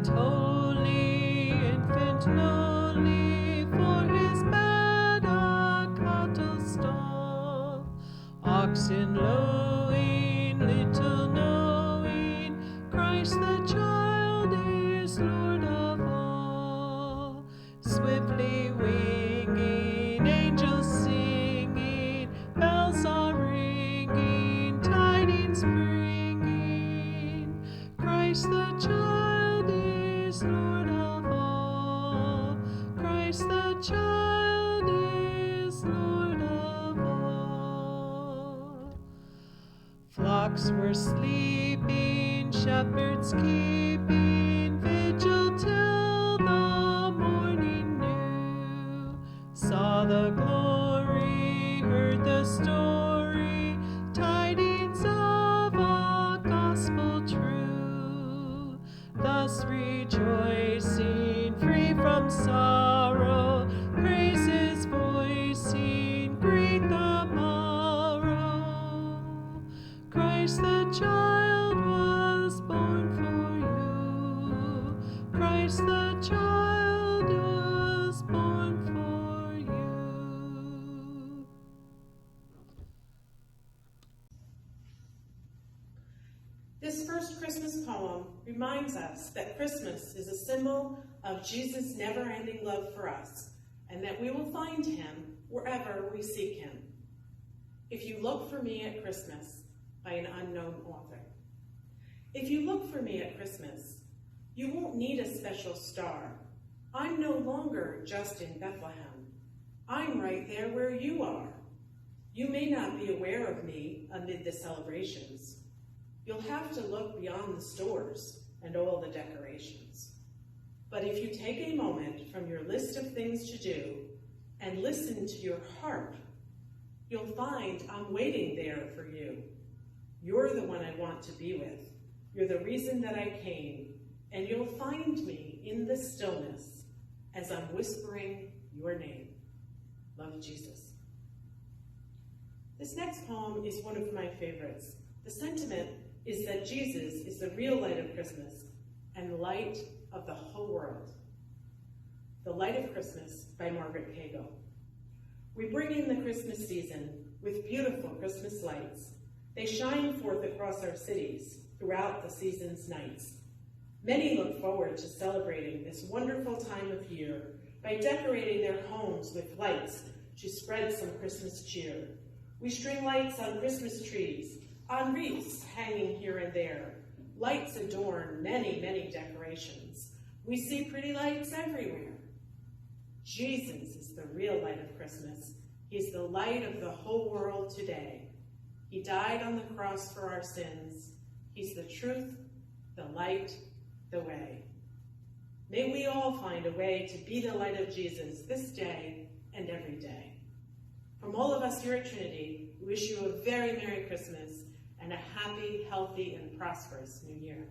holy, infant lowly, for his bed a cattle stall. Oxen lowing, little knowing, Christ the child is Lord of all. Swiftly winging, angels singing, bells are ringing, tidings bringing. Christ the child is Lord of all. Christ the child is Lord of all. Flocks were sleeping, shepherds keeping vigil till the morning new. Saw the glory, heard the story, tidings of a gospel true. Thus rejoicing, free from sorrow, praises voicing, greet the morrow. Christ the child was born for you. Christ the child was born for you. This first Christmas poem reminds us that Christmas is a symbol of Jesus' never-ending love for us, and that we will find him wherever we seek him. If you look for me at Christmas, by an unknown author. If you look for me at Christmas, you won't need a special star. I'm no longer just in Bethlehem. I'm right there where you are. You may not be aware of me amid the celebrations. You'll have to look beyond the stores and all the decorations. But if you take a moment from your list of things to do and listen to your heart, you'll find I'm waiting there for you. You're the one I want to be with. You're the reason that I came, and you'll find me in the stillness as I'm whispering your name. Love, Jesus. This next poem is one of my favorites. The sentiment is that Jesus is the real light of Christmas and the light of the whole world. The Light of Christmas by Margaret Cagle. We bring in the Christmas season with beautiful Christmas lights. They shine forth across our cities throughout the season's nights. Many look forward to celebrating this wonderful time of year by decorating their homes with lights to spread some Christmas cheer. We string lights on Christmas trees, on wreaths hanging here and there. Lights adorn many, many decorations. We see pretty lights everywhere. Jesus is the real light of Christmas. He's the light of the whole world today. He died on the cross for our sins. He's the truth, the light, the way. May we all find a way to be the light of Jesus this day and every day. From all of us here at Trinity, we wish you a very Merry Christmas and a happy, healthy, and prosperous New Year.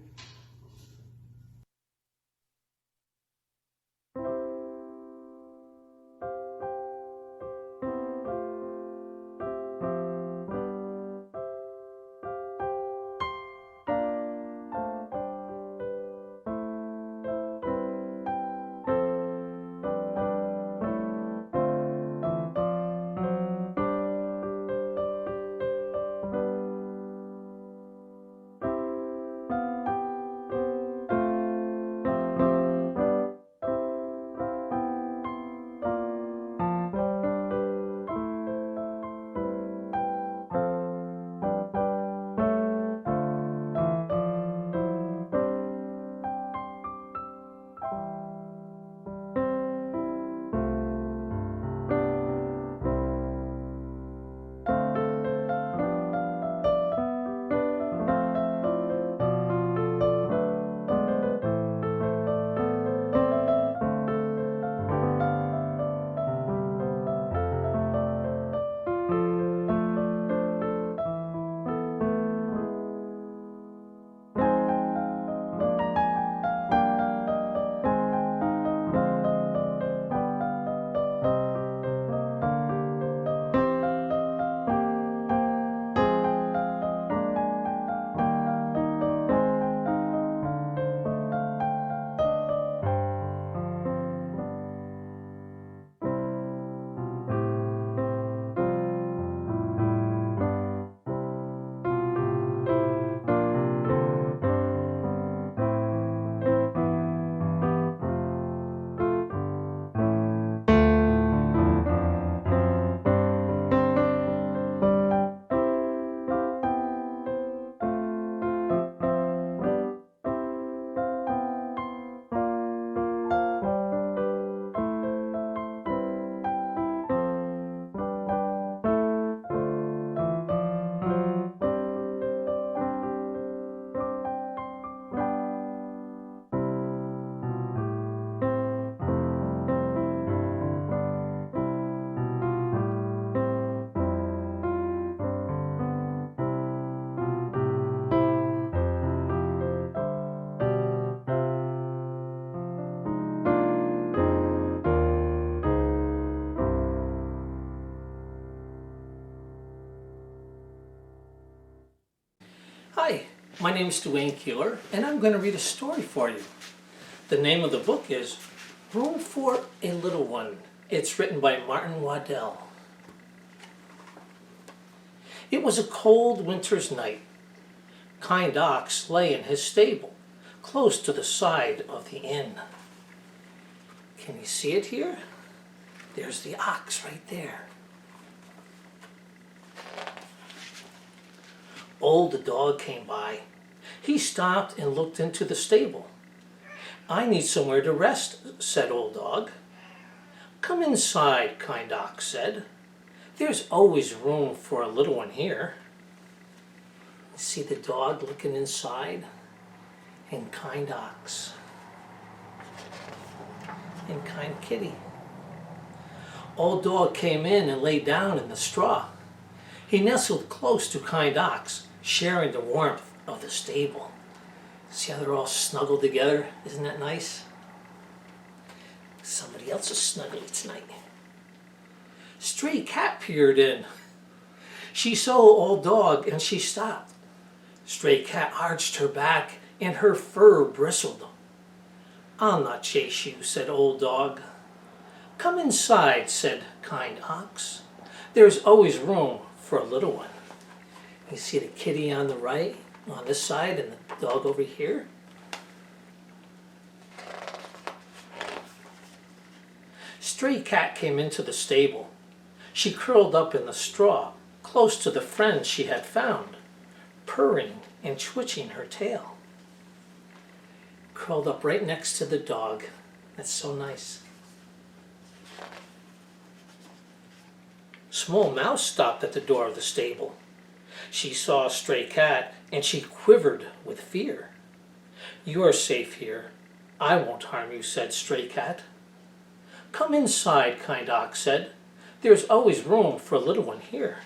Hi, my name is Duane Keeler, and I'm going to read a story for you. The name of the book is Room for a Little One. It's written by Martin Waddell. It was a cold winter's night. Kind Ox lay in his stable, close to the side of the inn. Can you see it here? There's the ox right there. Old Dog came by. He stopped and looked into the stable. I need somewhere to rest, said Old Dog. Come inside, Kind Ox said. There's always room for a little one here. See the dog looking inside? And Kind Ox. And Kind Kitty. Old Dog came in and lay down in the straw. He nestled close to Kind Ox, sharing the warmth of the stable. See how they're all snuggled together? Isn't that nice? Somebody else is snuggly tonight. Stray Cat peered in. She saw Old Dog and she stopped. Stray Cat arched her back and her fur bristled. I'll not chase you, said Old Dog. Come inside, said Kind Ox. There's always room for a little one. You see the kitty on the right, on this side, and the dog over here. Stray Cat came into the stable. She curled up in the straw, close to the friend she had found, purring and twitching her tail. Curled up right next to the dog. That's so nice. Small Mouse stopped at the door of the stable. She saw Stray Cat and she quivered with fear. You are safe here. I won't harm you, said Stray Cat. Come inside, Kind Ox said. There's always room for a little one here.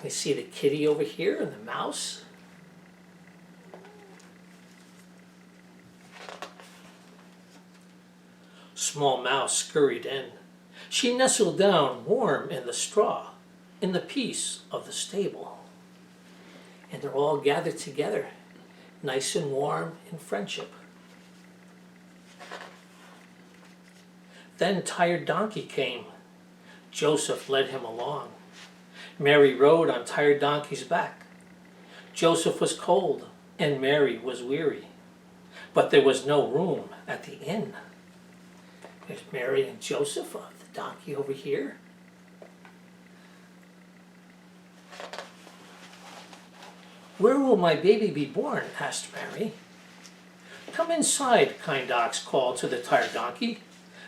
You see the kitty over here and the mouse. Small Mouse scurried in. She nestled down warm in the straw, in the peace of the stable. And they're all gathered together, nice and warm in friendship. Then Tired Donkey came. Joseph led him along. Mary rode on Tired Donkey's back. Joseph was cold and Mary was weary, but there was no room at the inn. There's Mary and Joseph, the donkey over here. Where will my baby be born? Asked Mary. Come inside, Kind Ox called to the Tired Donkey.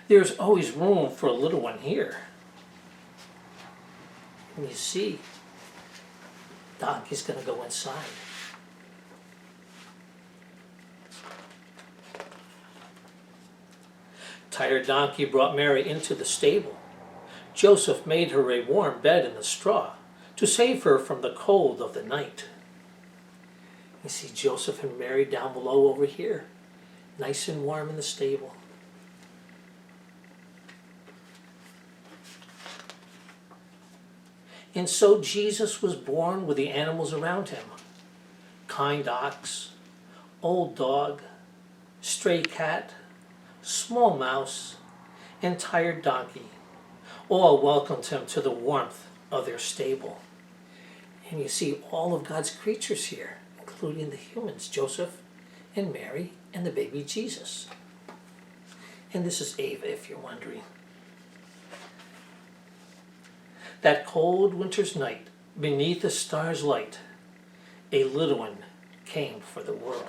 There's always room for a little one here. And you see, Donkey's going to go inside. Tired Donkey brought Mary into the stable. Joseph made her a warm bed in the straw to save her from the cold of the night. You see Joseph and Mary down below over here, nice and warm in the stable. And so Jesus was born with the animals around him. Kind Ox, Old Dog, Stray Cat, Small Mouse, and Tired Donkey all welcomed him to the warmth of their stable. And you see all of God's creatures here, including the humans, Joseph and Mary and the baby Jesus. And this is Ava, if you're wondering. That cold winter's night, beneath the star's light, a little one came for the world.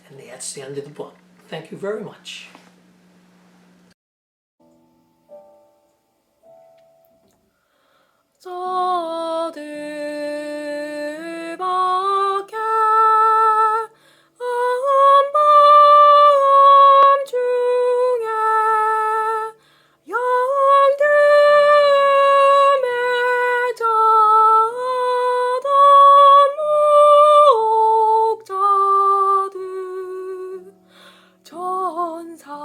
And that's the end of the book. Thank you very much. 천사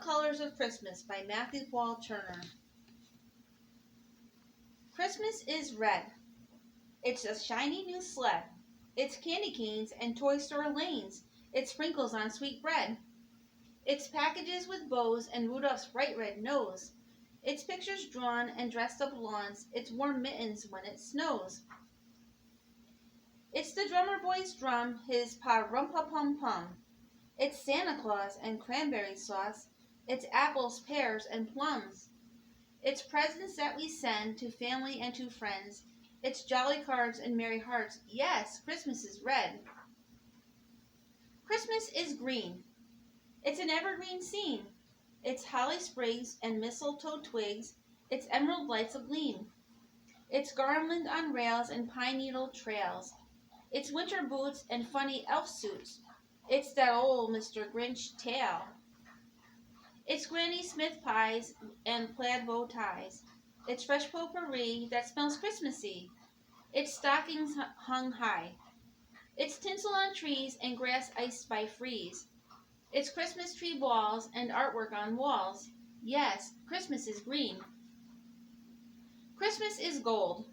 Colors of Christmas by Matthew Paul Turner. Christmas is red. It's a shiny new sled. It's candy canes and toy store lanes. It's sprinkles on sweet bread. It's packages with bows and Rudolph's bright red nose. It's pictures drawn and dressed up lawns. It's warm mittens when it snows. It's the drummer boy's drum, his pa-rum-pa-pum-pum. It's Santa Claus and cranberry sauce. It's apples, pears, and plums. It's presents that we send to family and to friends. It's jolly cards and merry hearts. Yes, Christmas is red. Christmas is green. It's an evergreen scene. It's holly sprigs and mistletoe twigs. It's emerald lights agleam. It's garland on rails and pine needle trails. It's winter boots and funny elf suits. It's that old Mr. Grinch tale. It's Granny Smith pies and plaid bow ties. It's fresh potpourri that smells Christmassy. It's stockings hung high. It's tinsel on trees and grass iced by freeze. It's Christmas tree balls and artwork on walls. Yes, Christmas is green. Christmas is gold.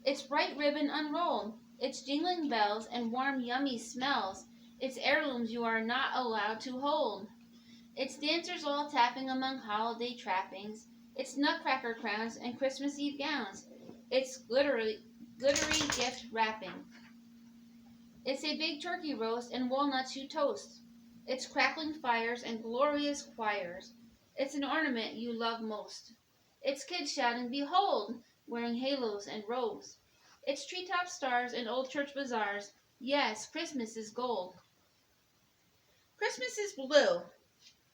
It's bright ribbon unrolled. It's jingling bells and warm yummy smells. It's heirlooms you are not allowed to hold. It's dancers all tapping among holiday trappings. It's nutcracker crowns and Christmas Eve gowns. It's glittery gift wrapping. It's a big turkey roast and walnuts you toast. It's crackling fires and glorious choirs. It's an ornament you love most. It's kids shouting, "Behold!" wearing halos and robes. It's treetop stars and old church bazaars. Yes, Christmas is gold. Christmas is blue.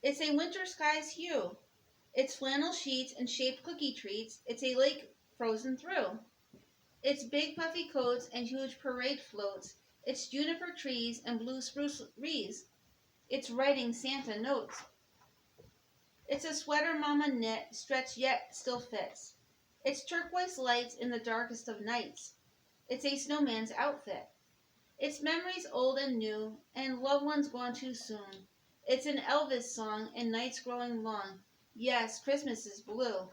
It's a winter sky's hue. It's flannel sheets and shaped cookie treats. It's a lake frozen through. It's big puffy coats and huge parade floats. It's juniper trees and blue spruce wreaths. It's writing Santa notes. It's a sweater mama knit, stretched yet still fits. It's turquoise lights in the darkest of nights. It's a snowman's outfit. It's memories old and new, and loved ones gone too soon. It's an Elvis song and nights growing long. Yes, Christmas is blue.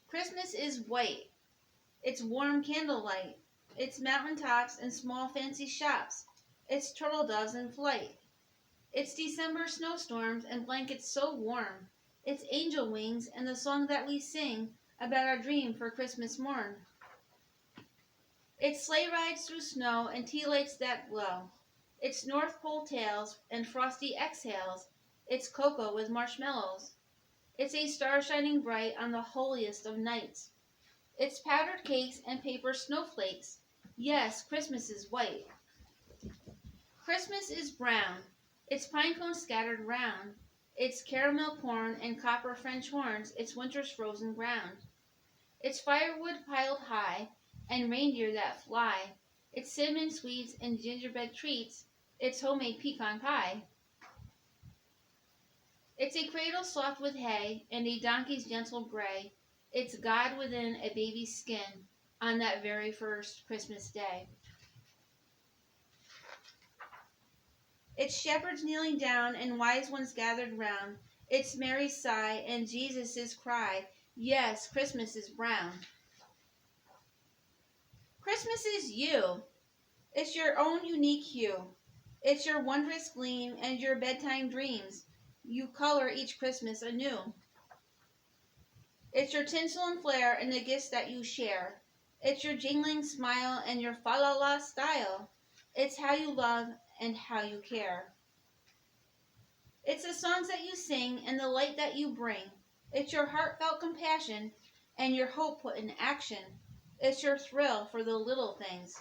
Christmas is white. It's warm candlelight. It's mountaintops and small fancy shops. It's turtle doves in flight. It's December snowstorms and blankets so warm. It's angel wings and the song that we sing about our dream for Christmas morn. It's sleigh rides through snow and tea lights that glow. It's North Pole tales and frosty exhales. It's cocoa with marshmallows. It's a star shining bright on the holiest of nights. It's powdered cakes and paper snowflakes. Yes, Christmas is white. Christmas is brown. It's pine cones scattered round. It's caramel corn and copper French horns. It's winter's frozen ground. It's firewood piled high and reindeer that fly. It's cinnamon sweets and gingerbread treats. It's homemade pecan pie. It's a cradle soft with hay and a donkey's gentle bray. It's God within a baby's skin on that very first Christmas day. It's shepherds kneeling down and wise ones gathered round. It's Mary's sigh and Jesus' cry. Yes, Christmas is brown. Christmas is you. It's your own unique hue. It's your wondrous gleam and your bedtime dreams. You color each Christmas anew. It's your tinsel and flare and the gifts that you share. It's your jingling smile and your fa-la-la style. It's how you love and how you care. It's the songs that you sing and the light that you bring. It's your heartfelt compassion and your hope put in action. It's your thrill for the little things.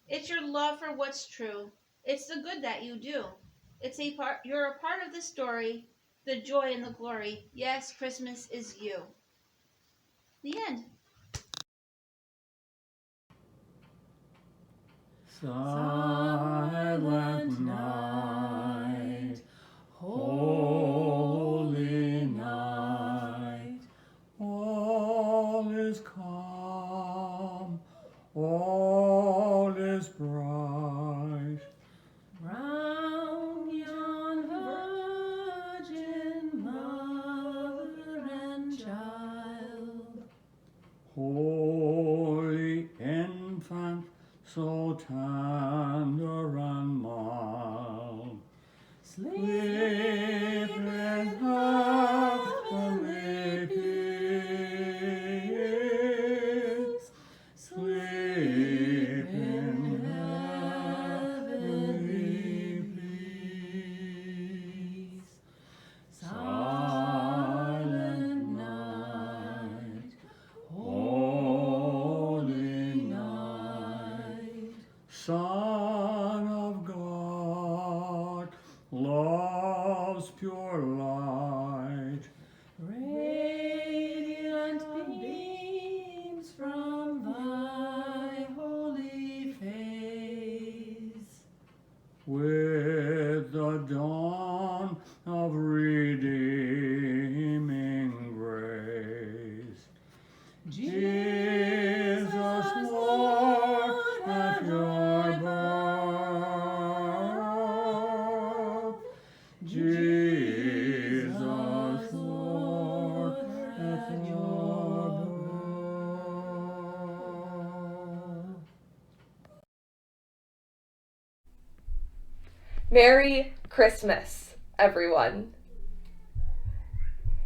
It's your love for what's true. It's the good that you do. You're a part of the story, the joy and the glory. Yes, Christmas is you. The end. Silent night, holy night, all is calm, all is bright. Round yon so tender and mild. Sleep in heavenly peace. Sleep in heavenly peace. Silent night, holy night, Son of God, love's pure light, radiant beams from thy holy face. With the dawn of redeeming grace, Jesus Lord at your birth, Jesus Lord at your birth. Merry Christmas, everyone.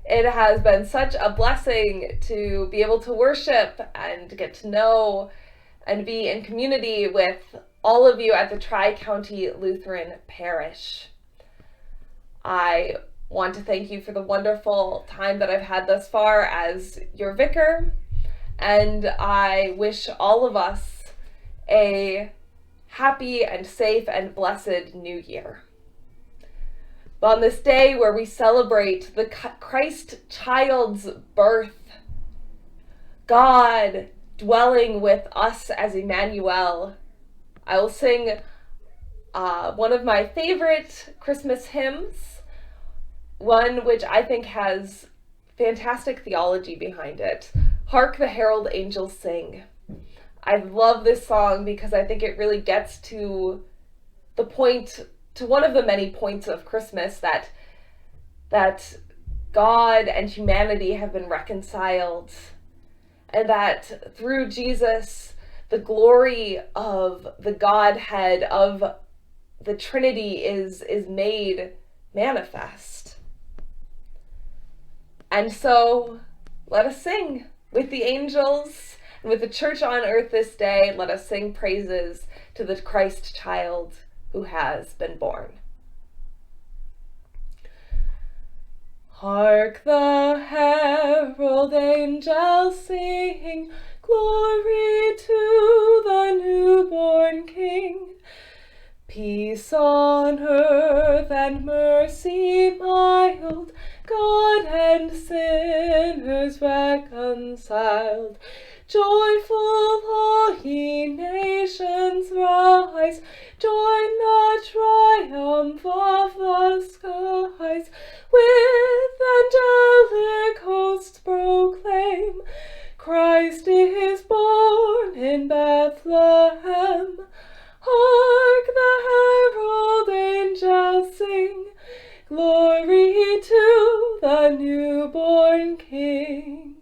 It has been such a blessing to be able to worship and get to know and be in community with all of you at the Tri-County Lutheran Parish. I want to thank you for the wonderful time that I've had thus far as your vicar, and I wish all of us a happy and safe and blessed new year. On this day where we celebrate the Christ child's birth, God dwelling with us as Emmanuel, I will sing one of my favorite Christmas hymns, one which I think has fantastic theology behind it. Hark the Herald Angels Sing. I love this song because I think it really gets to the point, to one of the many points of Christmas, that God and humanity have been reconciled, and that through Jesus, the glory of the Godhead, of the Trinity is made manifest. And so let us sing with the angels and with the church on earth this day. Let us sing praises to the Christ child who has been born. Hark the herald angels sing, glory to the newborn King. Peace on earth and mercy mild, God and sinners reconciled. Joyful all ye nations rise, join the triumph of the skies. With angelic hosts proclaim, Christ is born in Bethlehem. Hark the herald angels sing, glory to the newborn King.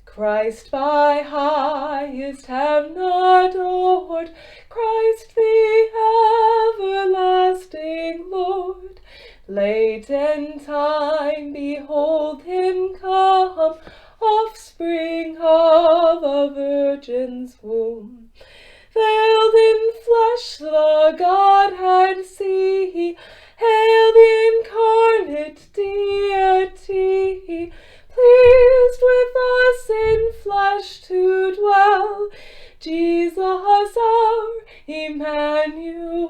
Christ by highest heaven adored, Christ the everlasting Lord. Late in time, behold him come, offspring of a virgin's womb. Veiled in flesh the Godhead see, hail the incarnate deity. Pleased with us in flesh to dwell, Jesus our Emmanuel.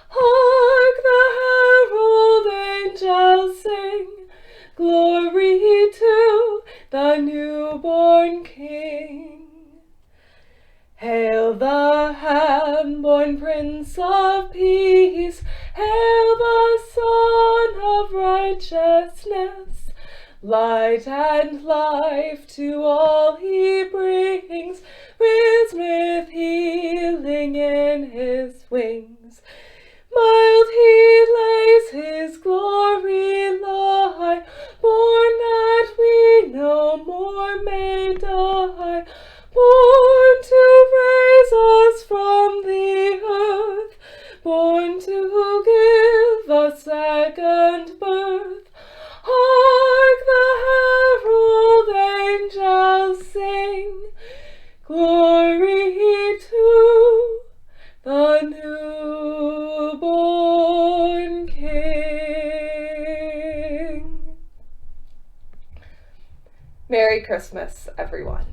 Hark the herald angels sing, glory to the newborn King. Hail the heaven-born Prince of Peace, hail the Son of Righteousness. Light and life to all he brings, risen with healing in his wings. Mild he lays his glory lie, born that we no more may die, born to raise us from newborn King. Merry Christmas, everyone.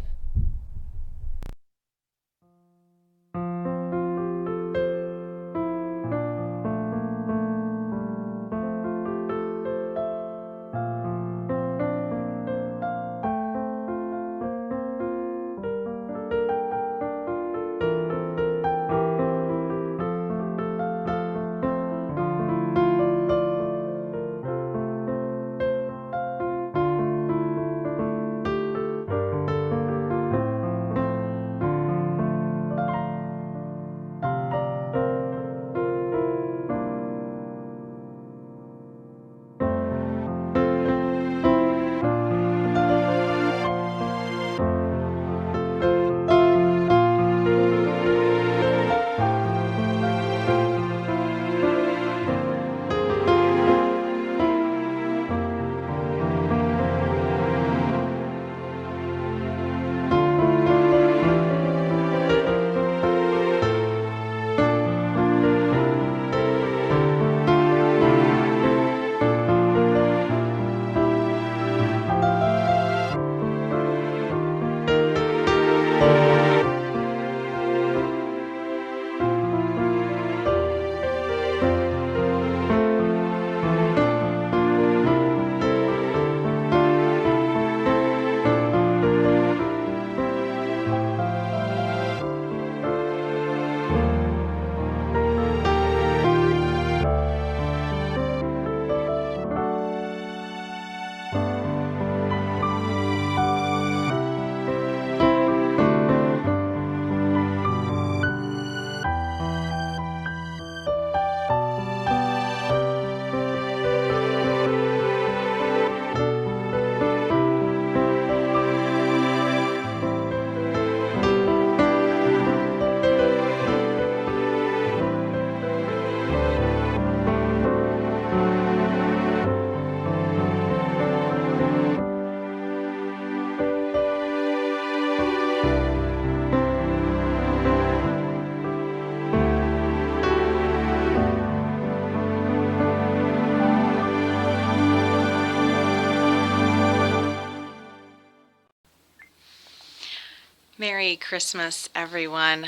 Merry Christmas, everyone.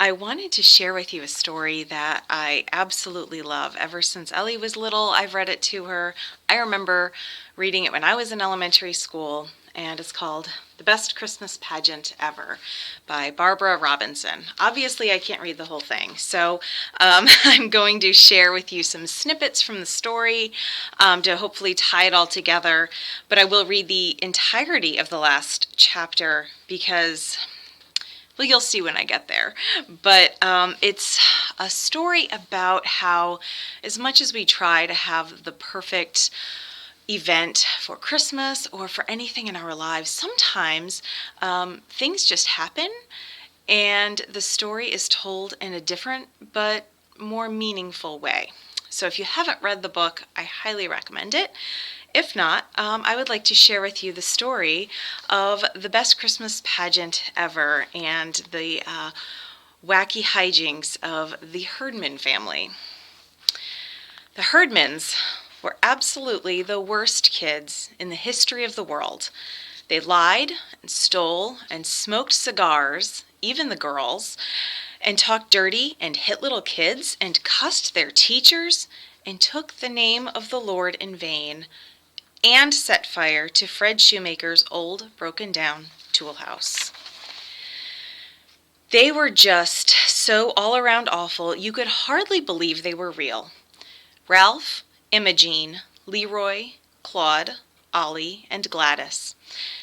I wanted to share with you a story that I absolutely love. Ever since Ellie was little, I've read it to her. I remember reading it when I was in elementary school, and it's called The Best Christmas Pageant Ever by Barbara Robinson. Obviously, I can't read the whole thing, so I'm going to share with you some snippets from the story to hopefully tie it all together, but I will read the entirety of the last chapter because, well, you'll see when I get there. But it's a story about how, as much as we try to have the perfect event for Christmas or for anything in our lives, sometimes things just happen, and the story is told in a different but more meaningful way. So if you haven't read the book, I highly recommend it. If not, I would like to share with you the story of the best Christmas pageant ever and the wacky hijinks of the Herdman family. The Herdmans were absolutely the worst kids in the history of the world. They lied and stole and smoked cigars, even the girls, and talked dirty and hit little kids and cussed their teachers and took the name of the Lord in vain, and set fire to Fred Shoemaker's old, broken-down tool house. They were just so all-around awful, you could hardly believe they were real. Ralph, Imogene, Leroy, Claude, Ollie, and Gladys.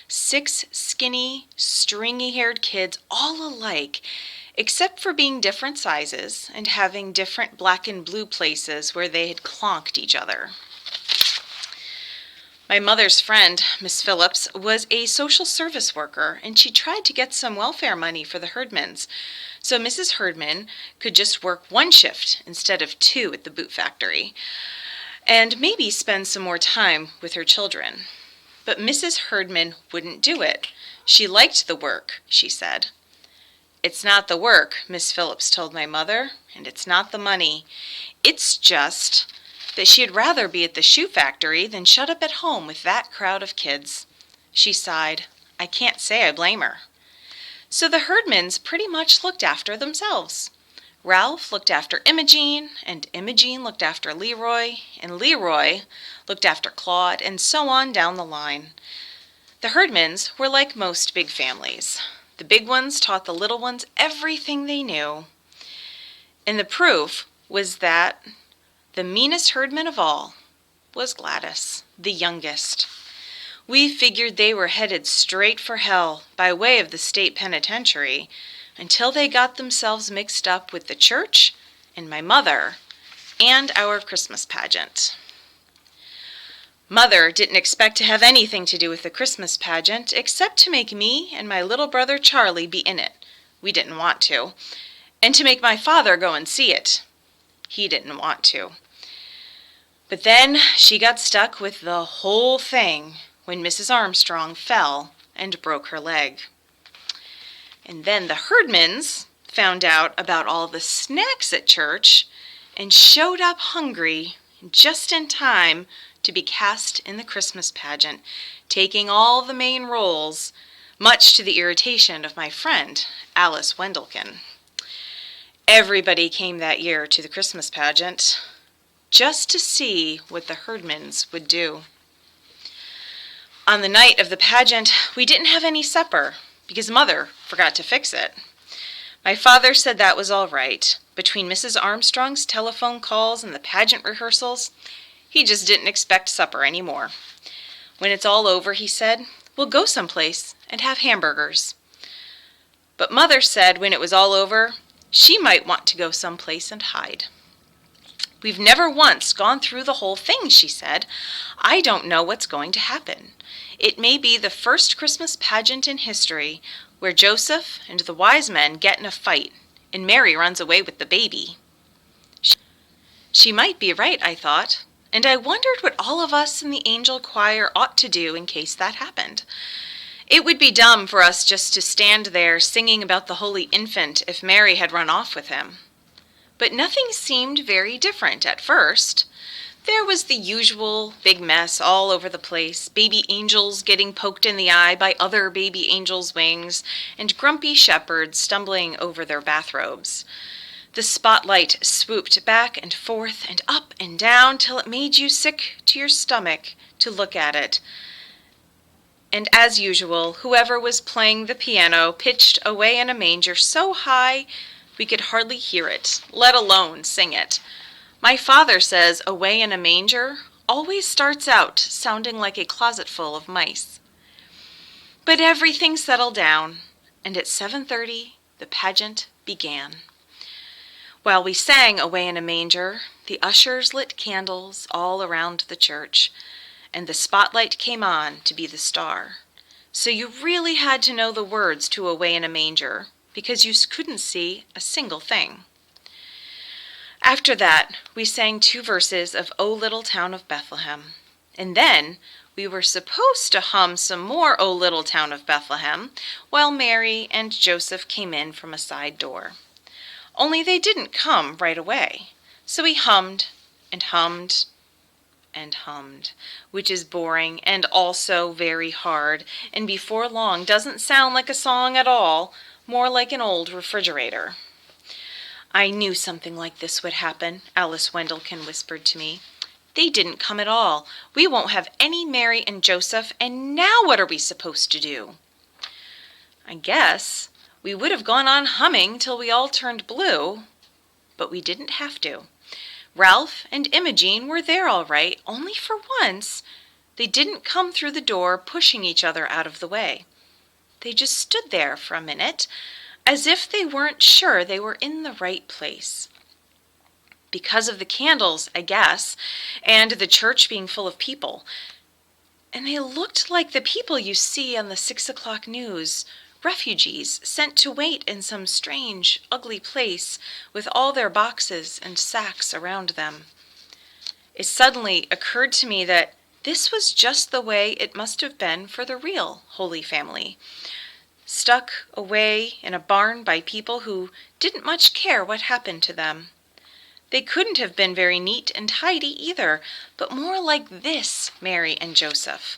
6 skinny, stringy-haired kids, all alike, except for being different sizes and having different black and blue places where they had clonked each other. My mother's friend, Miss Phillips, was a social service worker, and she tried to get some welfare money for the Herdmans, so Mrs. Herdman could just work 1 shift instead of 2 at the boot factory, and maybe spend some more time with her children. But Mrs. Herdman wouldn't do it. She liked the work, she said. "It's not the work," Miss Phillips told my mother, "and it's not the money. It's just that she'd rather be at the shoe factory than shut up at home with that crowd of kids." She sighed. I can't say I blame her. So the Herdmans pretty much looked after themselves. Ralph looked after Imogene, and Imogene looked after Leroy, and Leroy looked after Claude, and so on down the line. The Herdmans were like most big families. The big ones taught the little ones everything they knew. And the proof was that the meanest herdman of all was Gladys, the youngest. We figured they were headed straight for hell by way of the state penitentiary until they got themselves mixed up with the church and my mother and our Christmas pageant. Mother didn't expect to have anything to do with the Christmas pageant except to make me and my little brother Charlie be in it. We didn't want to. And to make my father go and see it. He didn't want to. But then she got stuck with the whole thing when Mrs. Armstrong fell and broke her leg. And then the Herdmans found out about all the snacks at church and showed up hungry just in time to be cast in the Christmas pageant, taking all the main roles, much to the irritation of my friend, Alice Wendelkin. Everybody came that year to the Christmas pageant just to see what the Herdmans would do. On the night of the pageant, we didn't have any supper because Mother forgot to fix it. My father said that was all right. Between Mrs. Armstrong's telephone calls and the pageant rehearsals, he just didn't expect supper anymore. When it's all over, he said, we'll go someplace and have hamburgers. But Mother said when it was all over, she might want to go someplace and hide. We've never once gone through the whole thing, she said. I don't know what's going to happen. It may be the first Christmas pageant in history where Joseph and the wise men get in a fight and Mary runs away with the baby. She might be right, I thought, and I wondered what all of us in the angel choir ought to do in case that happened. It would be dumb for us just to stand there singing about the Holy Infant if Mary had run off with him. But nothing seemed very different at first. There was the usual big mess all over the place, baby angels getting poked in the eye by other baby angels' wings, and grumpy shepherds stumbling over their bathrobes. The spotlight swooped back and forth and up and down till it made you sick to your stomach to look at it. And as usual, whoever was playing the piano pitched Away in a Manger so high we could hardly hear it, let alone sing it. My father says Away in a Manger always starts out sounding like a closet full of mice. But everything settled down, and at 7:30 the pageant began. While we sang Away in a Manger, the ushers lit candles all around the church, and the spotlight came on to be the star. So you really had to know the words to Away in a Manger, because you couldn't see a single thing. After that, we sang 2 verses of O Little Town of Bethlehem, and then we were supposed to hum some more O Little Town of Bethlehem while Mary and Joseph came in from a side door. Only they didn't come right away, so we hummed and hummed and hummed, which is boring and also very hard, and before long doesn't sound like a song at all, more like an old refrigerator. I knew something like this would happen, Alice Wendelkin whispered to me. They didn't come at all. We won't have any Mary and Joseph, and now what are we supposed to do? I guess we would have gone on humming till we all turned blue, but we didn't have to. Ralph and Imogene were there all right, only for once they didn't come through the door pushing each other out of the way. They just stood there for a minute, as if they weren't sure they were in the right place. Because of the candles, I guess, and the church being full of people. And they looked like the people you see on the 6 o'clock news, refugees sent to wait in some strange, ugly place with all their boxes and sacks around them. It suddenly occurred to me that this was just the way it must have been for the real Holy Family. stuck away in a barn by people who didn't much care what happened to them. They couldn't have been very neat and tidy either, but more like this Mary and Joseph.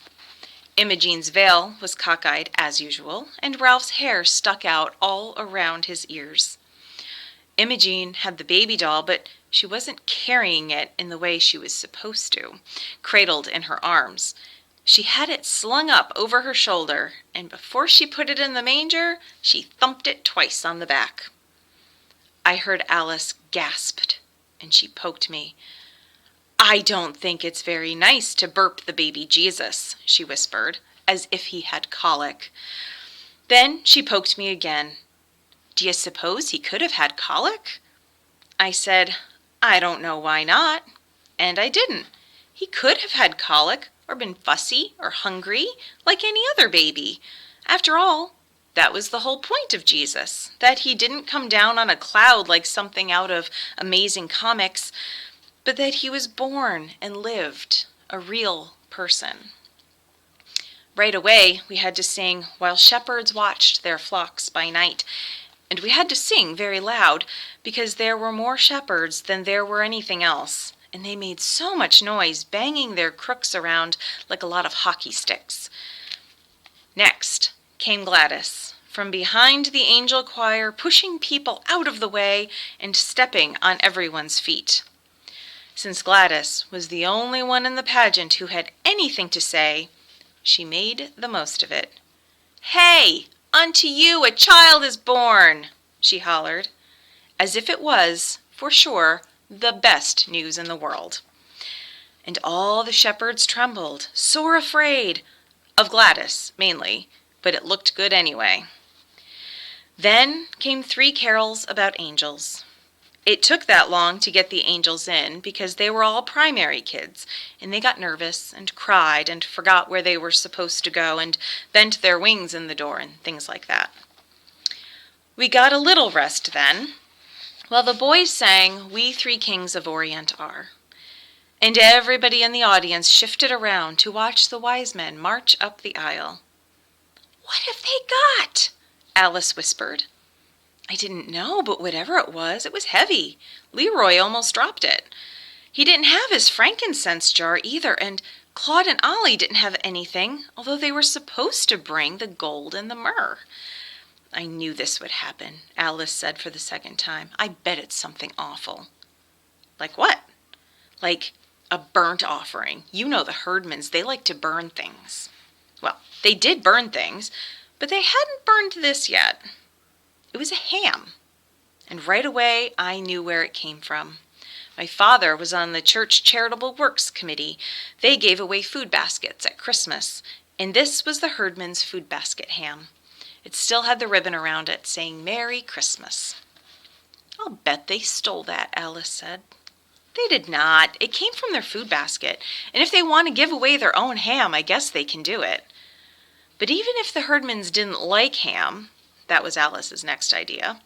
Imogene's veil was cockeyed as usual, and Ralph's hair stuck out all around his ears. Imogene had the baby doll, but she wasn't carrying it in the way she was supposed to, cradled in her arms. She had it slung up over her shoulder, and before she put it in the manger, she thumped it twice on the back. I heard Alice gasped, and she poked me. "I don't think it's very nice to burp the baby Jesus," she whispered, as if he had colic. Then she poked me again. "Do you suppose he could have had colic?" I said, "I don't know why not." And I didn't. He could have had colic, or been fussy or hungry, like any other baby. After all, that was the whole point of Jesus, that he didn't come down on a cloud like something out of Amazing Comics, but that he was born and lived, a real person. Right away, we had to sing "While Shepherds Watched Their Flocks by Night," and we had to sing very loud, because there were more shepherds than there were anything else, and they made so much noise, banging their crooks around like a lot of hockey sticks. Next came Gladys, from behind the angel choir, pushing people out of the way and stepping on everyone's feet. Since Gladys was the only one in the pageant who had anything to say, she made the most of it. "Hey, unto you a child is born," she hollered, as if it was, for sure, the best news in the world. And all the shepherds trembled, sore afraid, of Gladys mainly, but it looked good anyway. Then came 3 carols about angels. It took that long to get the angels in because they were all primary kids, and they got nervous and cried and forgot where they were supposed to go and bent their wings in the door and things like that. We got a little rest then, while the boys sang "We Three Kings of Orient Are," and everybody in the audience shifted around to watch the wise men march up the aisle. "What have they got?" Alice whispered. I didn't know, but whatever it was heavy. Leroy almost dropped it. He didn't have his frankincense jar either, and Claude and Ollie didn't have anything, although they were supposed to bring the gold and the myrrh. "I knew this would happen," Alice said for the second time. "I bet it's something awful." "Like what?" "Like a burnt offering. You know the Herdmans, they like to burn things." Well, they did burn things, but they hadn't burned this yet. It was a ham, and right away I knew where it came from. My father was on the Church Charitable Works Committee. They gave away food baskets at Christmas, and this was the Herdman's food basket ham. It still had the ribbon around it saying "Merry Christmas." "I'll bet they stole that," Alice said. "They did not. It came from their food basket, and if they want to give away their own ham, I guess they can do it." But even if the Herdmans didn't like ham, that was Alice's next idea,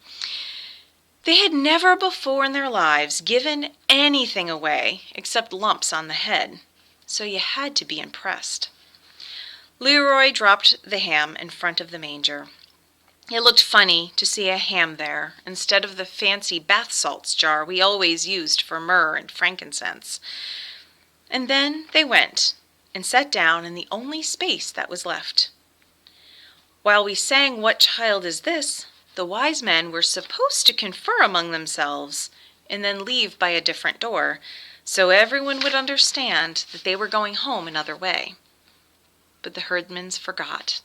they had never before in their lives given anything away except lumps on the head, so you had to be impressed. Leroy dropped the ham in front of the manger. It looked funny to see a ham there instead of the fancy bath salts jar we always used for myrrh and frankincense. And then they went and sat down in the only space that was left. While we sang "What Child Is This?" the wise men were supposed to confer among themselves and then leave by a different door, so everyone would understand that they were going home another way. But the Herdmans forgot,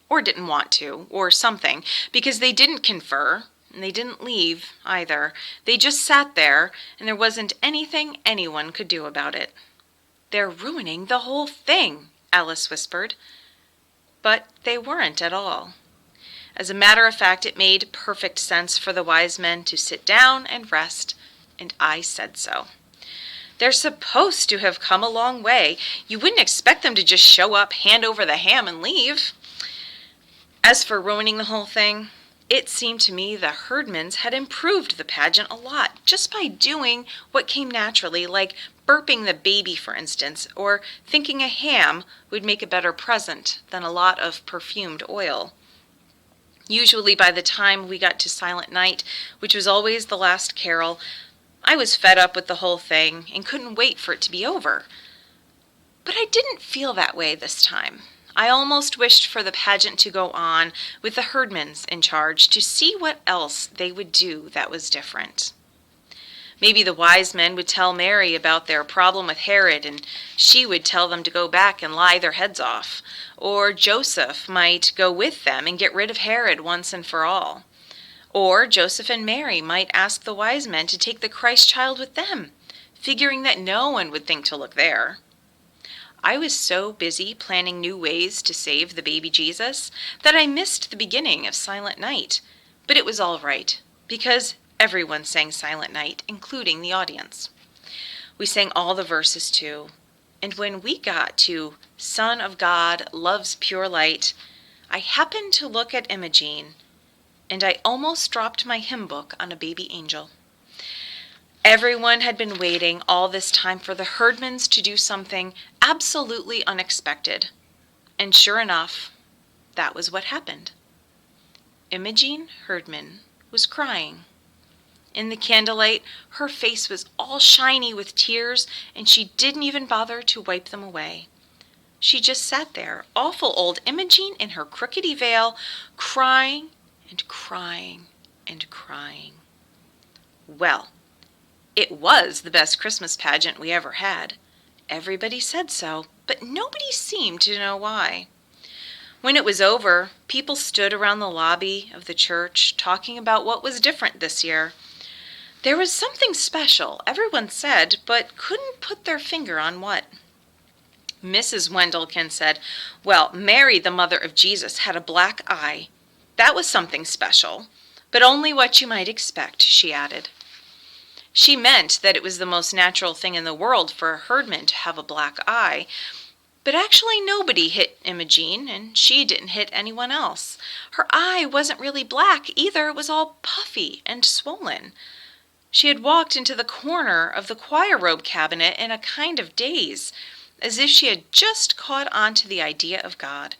or didn't want to, or something, because they didn't confer, and they didn't leave either. They just sat there, and there wasn't anything anyone could do about it. "They're ruining the whole thing," Alice whispered. But they weren't at all. As a matter of fact, it made perfect sense for the wise men to sit down and rest, and I said so. They're supposed to have come a long way. You wouldn't expect them to just show up, hand over the ham, and leave. As for ruining the whole thing, it seemed to me the Herdmans had improved the pageant a lot just by doing what came naturally, like burping the baby, for instance, or thinking a ham would make a better present than a lot of perfumed oil. Usually by the time we got to Silent Night, which was always the last carol, I was fed up with the whole thing and couldn't wait for it to be over. But I didn't feel that way this time. I almost wished for the pageant to go on with the herdmans in charge to see what else they would do that was different. Maybe the wise men would tell Mary about their problem with Herod, and she would tell them to go back and lie their heads off. Or Joseph might go with them and get rid of Herod once and for all. Or Joseph and Mary might ask the wise men to take the Christ child with them, figuring that no one would think to look there. I was so busy planning new ways to save the baby Jesus that I missed the beginning of Silent Night. But it was all right, because everyone sang Silent Night, including the audience. We sang all the verses too, and when we got to Son of God loves pure light, I happened to look at Imogene, and I almost dropped my hymn book on a baby angel. Everyone had been waiting all this time for the herdmans to do something absolutely unexpected, and sure enough, that was what happened. Imogene Herdman was crying. In the candlelight, her face was all shiny with tears, and she didn't even bother to wipe them away. She just sat there, awful old Imogene in her crookedy veil, crying and crying and crying. Well, it was the best Christmas pageant we ever had. Everybody said so, but nobody seemed to know why. When it was over, people stood around the lobby of the church talking about what was different this year. There was something special, everyone said, but couldn't put their finger on what. Mrs. Wendelkin said, well, Mary, the mother of Jesus, had a black eye. That was something special, but only what you might expect, she added. She meant that it was the most natural thing in the world for a herdman to have a black eye, but actually nobody hit Imogene, and she didn't hit anyone else. Her eye wasn't really black either, it was all puffy and swollen. She had walked into the corner of the choir robe cabinet in a kind of daze, as if she had just caught on to the idea of God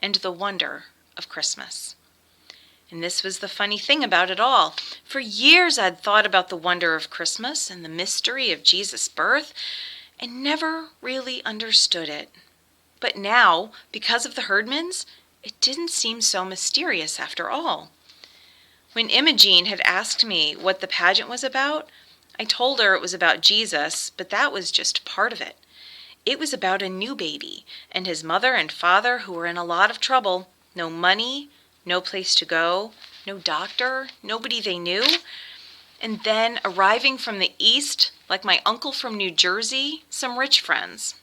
and the wonder of Christmas. And this was the funny thing about it all. For years I'd thought about the wonder of Christmas and the mystery of Jesus' birth, and never really understood it. But now, because of the herdmans, it didn't seem so mysterious after all. When Imogene had asked me what the pageant was about, I told her it was about Jesus, but that was just part of it. It was about a new baby and his mother and father who were in a lot of trouble. No money, no place to go, no doctor, nobody they knew. And then, arriving from the east, like my uncle from New Jersey, some rich friends.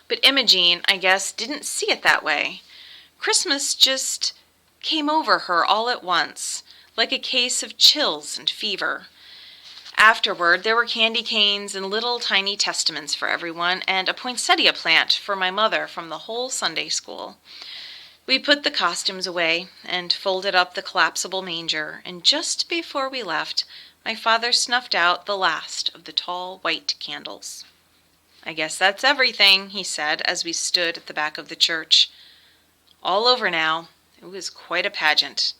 But Imogene, I guess, didn't see it that way. Christmas just came over her all at once, like a case of chills and fever. Afterward, there were candy canes and little tiny testaments for everyone, and a poinsettia plant for my mother from the whole Sunday school. We put the costumes away and folded up the collapsible manger, and just before we left, my father snuffed out the last of the tall white candles. I guess that's everything, he said as we stood at the back of the church. All over now. It was quite a pageant.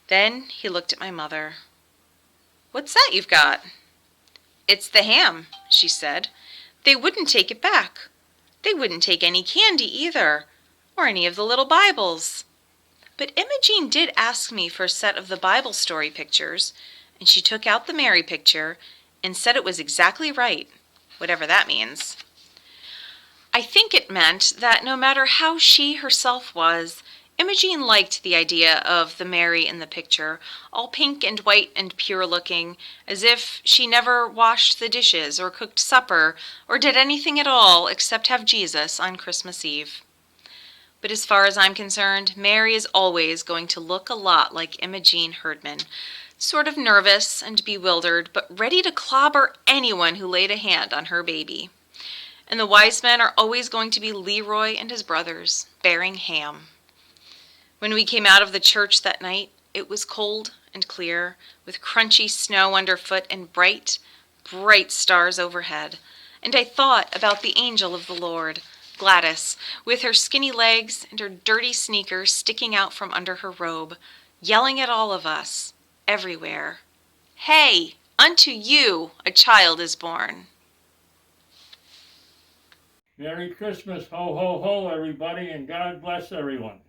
Then he looked at my mother. What's that you've got? It's the ham, she said. They wouldn't take it back. They wouldn't take any candy either, or any of the little Bibles. But Imogene did ask me for a set of the Bible story pictures, and she took out the Mary picture and said it was exactly right, whatever that means. I think it meant that no matter how she herself was, Imogene liked the idea of the Mary in the picture, all pink and white and pure looking, as if she never washed the dishes or cooked supper or did anything at all except have Jesus on Christmas Eve. But as far as I'm concerned, Mary is always going to look a lot like Imogene Herdman, sort of nervous and bewildered, but ready to clobber anyone who laid a hand on her baby. And the wise men are always going to be Leroy and his brothers, bearing ham. When we came out of the church that night, it was cold and clear, with crunchy snow underfoot and bright, bright stars overhead. And I thought about the angel of the Lord, Gladys, with her skinny legs and her dirty sneakers sticking out from under her robe, yelling at all of us, everywhere, "Hey, unto you a child is born." Merry Christmas, ho, ho, ho, everybody, and God bless everyone.